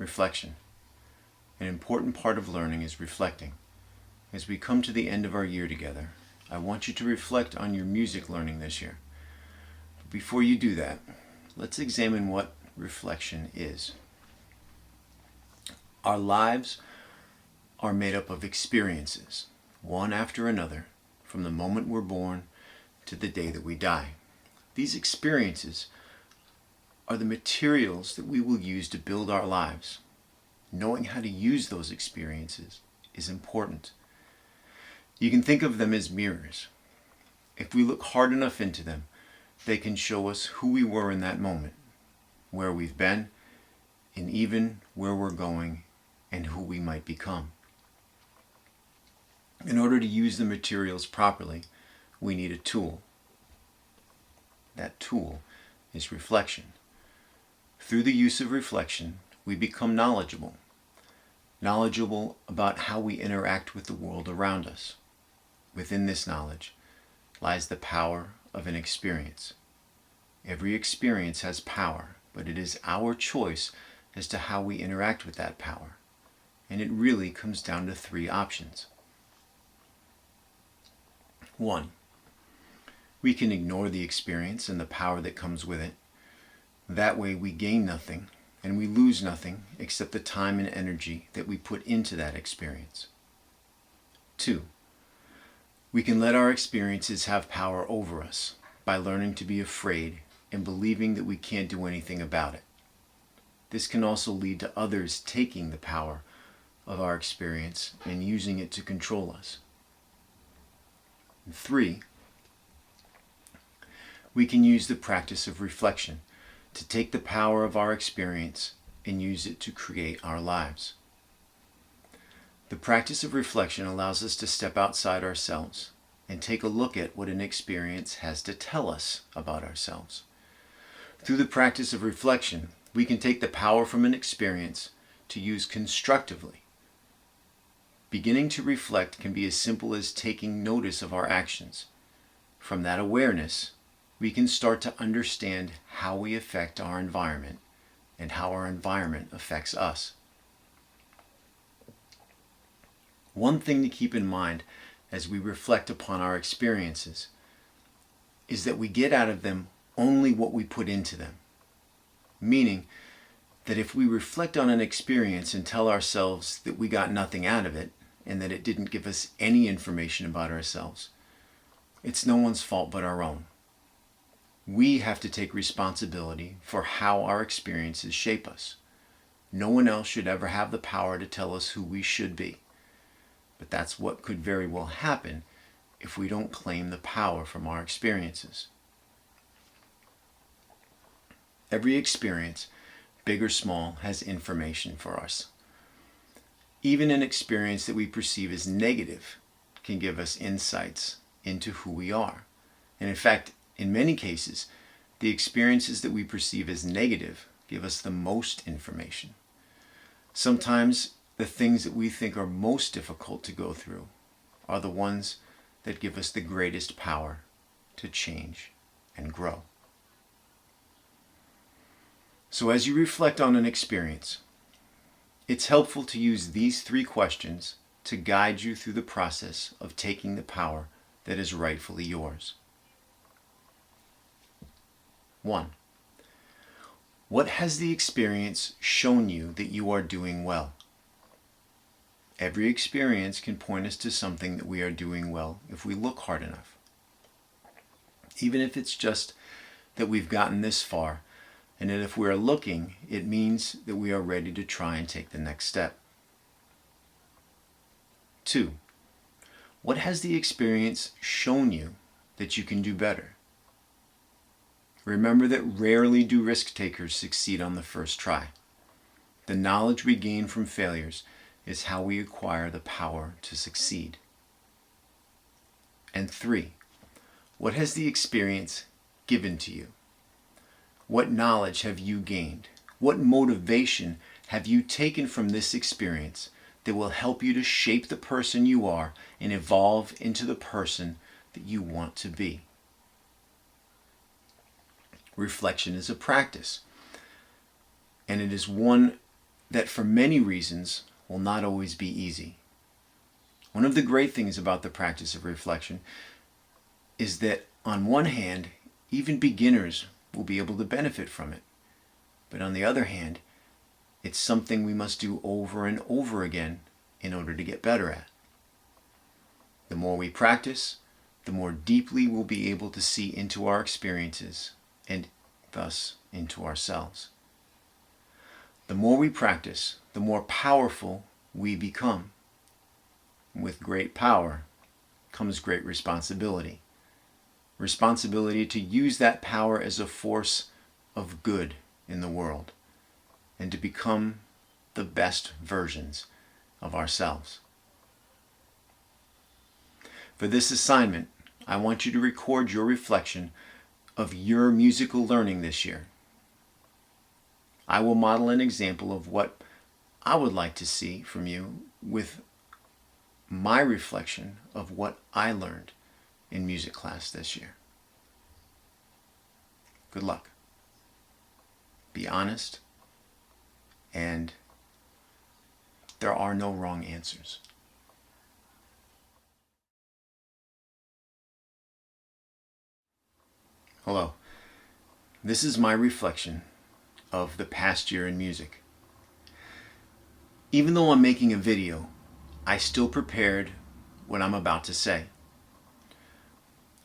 reflection. An important part of learning is reflecting. As we come to the end of our year together, I want you to reflect on your music learning this year. Before you do that, let's examine what reflection is. Our lives are made up of experiences, one after another, from the moment we're born to the day that we die. These experiences are the materials that we will use to build our lives. Knowing how to use those experiences is important. You can think of them as mirrors. If we look hard enough into them, they can show us who we were in that moment, where we've been, and even where we're going and who we might become. In order to use the materials properly, we need a tool. That tool is reflection. Through the use of reflection, we become knowledgeable. Knowledgeable about how we interact with the world around us. Within this knowledge lies the power of an experience. Every experience has power, but it is our choice as to how we interact with that power. And it really comes down to three options. 1. We can ignore the experience and the power that comes with it. That way we gain nothing and we lose nothing except the time and energy that we put into that experience. 2. We can let our experiences have power over us by learning to be afraid and believing that we can't do anything about it. This can also lead to others taking the power of our experience and using it to control us. 3. We can use the practice of reflection to take the power of our experience and use it to create our lives. The practice of reflection allows us to step outside ourselves and take a look at what an experience has to tell us about ourselves. Through the practice of reflection, we can take the power from an experience to use constructively. Beginning to reflect can be as simple as taking notice of our actions. From that awareness, we can start to understand how we affect our environment and how our environment affects us. One thing to keep in mind as we reflect upon our experiences is that we get out of them only what we put into them. Meaning that if we reflect on an experience and tell ourselves that we got nothing out of it and that it didn't give us any information about ourselves, it's no one's fault but our own. We have to take responsibility for how our experiences shape us. No one else should ever have the power to tell us who we should be. But that's what could very well happen if we don't claim the power from our experiences. Every experience, big or small, has information for us. Even an experience that we perceive as negative can give us insights into who we are. And in fact, in many cases, the experiences that we perceive as negative give us the most information. Sometimes the things that we think are most difficult to go through are the ones that give us the greatest power to change and grow. So as you reflect on an experience, it's helpful to use these three questions to guide you through the process of taking the power that is rightfully yours. 1. What has the experience shown you that you are doing well? Every experience can point us to something that we are doing well if we look hard enough. Even if it's just that we've gotten this far, and that if we are looking, it means that we are ready to try and take the next step. 2. What has the experience shown you that you can do better? Remember that rarely do risk takers succeed on the first try. The knowledge we gain from failures is how we acquire the power to succeed. And 3. What has the experience given to you? What knowledge have you gained? What motivation have you taken from this experience that will help you to shape the person you are and evolve into the person that you want to be? Reflection is a practice, and it is one that for many reasons will not always be easy. One of the great things about the practice of reflection is that on one hand, even beginners will be able to benefit from it. But on the other hand, it's something we must do over and over again in order to get better at. The more we practice, the more deeply we'll be able to see into our experiences and thus into ourselves. The more we practice, the more powerful we become. With great power comes great responsibility. Responsibility to use that power as a force of good in the world and to become the best versions of ourselves. For this assignment, I want you to record your reflection of your musical learning this year. I will model an example of what I would like to see from you with my reflection of what I learned in music class this year. Good luck. Be honest, and there are no wrong answers. Hello. This is my reflection of the past year in music. Even though I'm making a video, I still prepared what I'm about to say.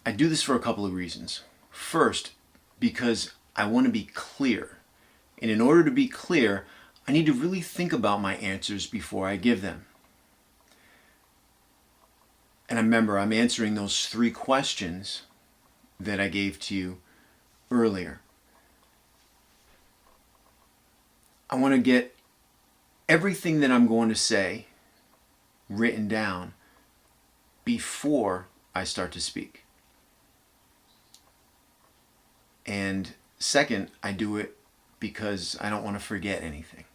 I do this for a couple of reasons. First, because I want to be clear. And in order to be clear, I need to really think about my answers before I give them. And remember, I'm answering those 3 questions that I gave to you earlier. I want to get everything that I'm going to say written down before I start to speak. And second, I do it because I don't want to forget anything.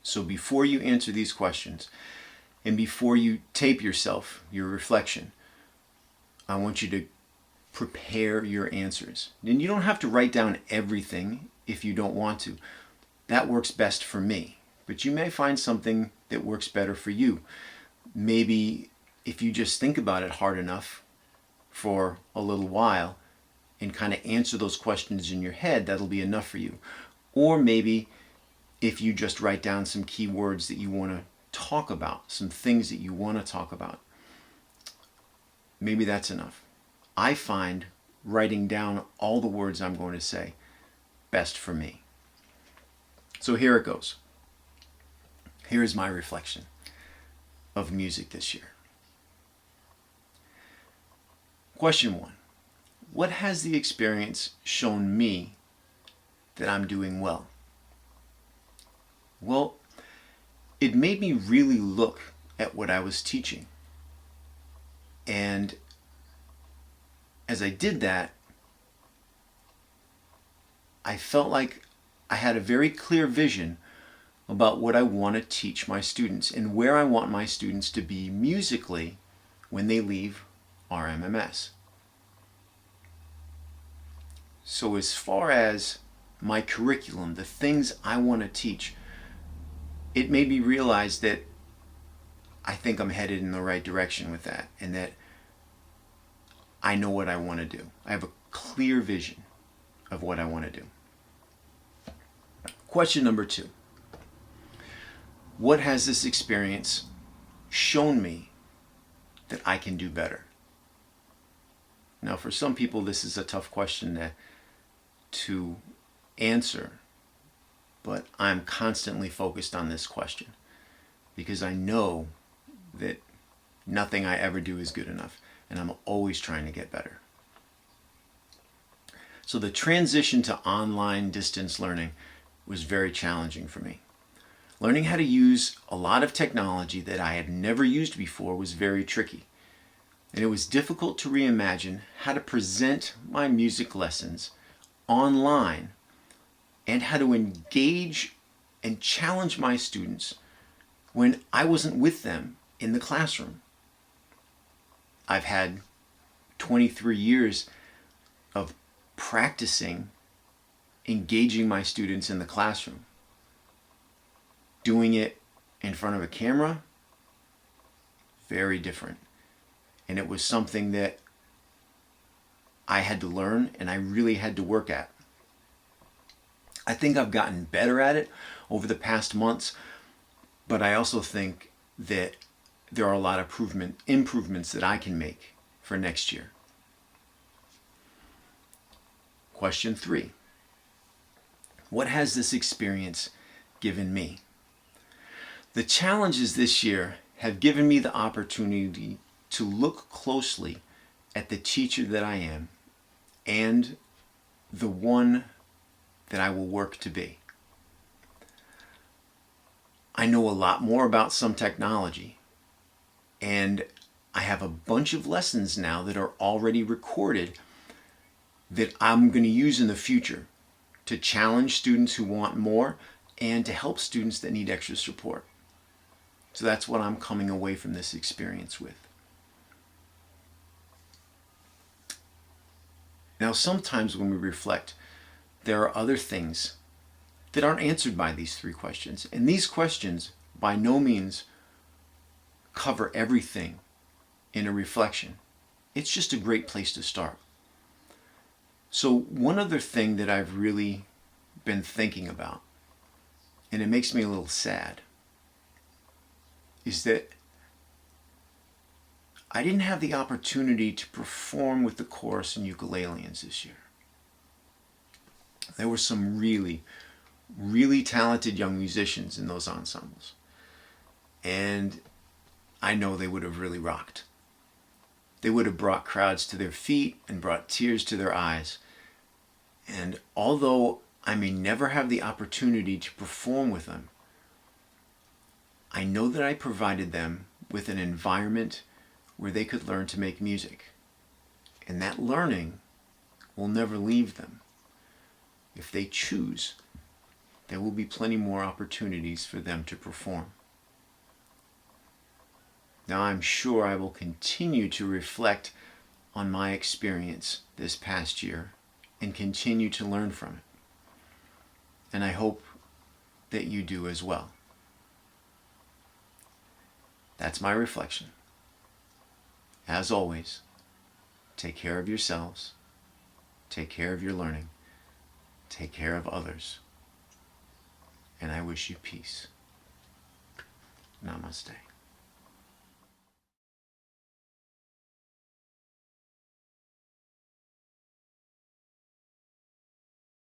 So before you answer these questions and before you tape yourself, your reflection, I want you to prepare your answers. And you don't have to write down everything if you don't want to. That works best for me. But you may find something that works better for you. Maybe if you just think about it hard enough for a little while and kind of answer those questions in your head, that'll be enough for you. Or maybe if you just write down some key words that you want to talk about, some things that you want to talk about, maybe that's enough. I find writing down all the words I'm going to say best for me. So here it goes. Here is my reflection of music this year. Question 1. What has the experience shown me that I'm doing well? Well, it made me really look at what I was teaching. And as I did that, I felt like I had a very clear vision about what I want to teach my students and where I want my students to be musically when they leave RMMS. So as far as my curriculum, the things I want to teach, it made me realize that I think I'm headed in the right direction with that, and that I know what I want to do. I have a clear vision of what I want to do. Question number 2. What has this experience shown me that I can do better? Now, for some people, this is a tough question to answer, but I'm constantly focused on this question because I know that nothing I ever do is good enough, and I'm always trying to get better. So the transition to online distance learning was very challenging for me. Learning how to use a lot of technology that I had never used before was very tricky. And it was difficult to reimagine how to present my music lessons online and how to engage and challenge my students when I wasn't with them in the classroom. I've had 23 years of practicing engaging my students in the classroom. Doing it in front of a camera, very different. And it was something that I had to learn and I really had to work at. I think I've gotten better at it over the past months, but I also think that there are a lot of improvements that I can make for next year. Question 3. What has this experience given me? The challenges this year have given me the opportunity to look closely at the teacher that I am and the one that I will work to be. I know a lot more about some technology, and I have a bunch of lessons now that are already recorded that I'm going to use in the future to challenge students who want more and to help students that need extra support. So that's what I'm coming away from this experience with. Now, sometimes when we reflect, there are other things that aren't answered by these 3 questions. And these questions, by no means, cover everything in a reflection. It's just a great place to start. So one other thing that I've really been thinking about, and it makes me a little sad, is that I didn't have the opportunity to perform with the chorus and ukuleleans this year. There were some really, really talented young musicians in those ensembles. And I know they would have really rocked. They would have brought crowds to their feet and brought tears to their eyes. And although I may never have the opportunity to perform with them, I know that I provided them with an environment where they could learn to make music. And that learning will never leave them. If they choose, there will be plenty more opportunities for them to perform. Now, I'm sure I will continue to reflect on my experience this past year and continue to learn from it. And I hope that you do as well. That's my reflection. As always, take care of yourselves, take care of your learning, take care of others, and I wish you peace. Namaste.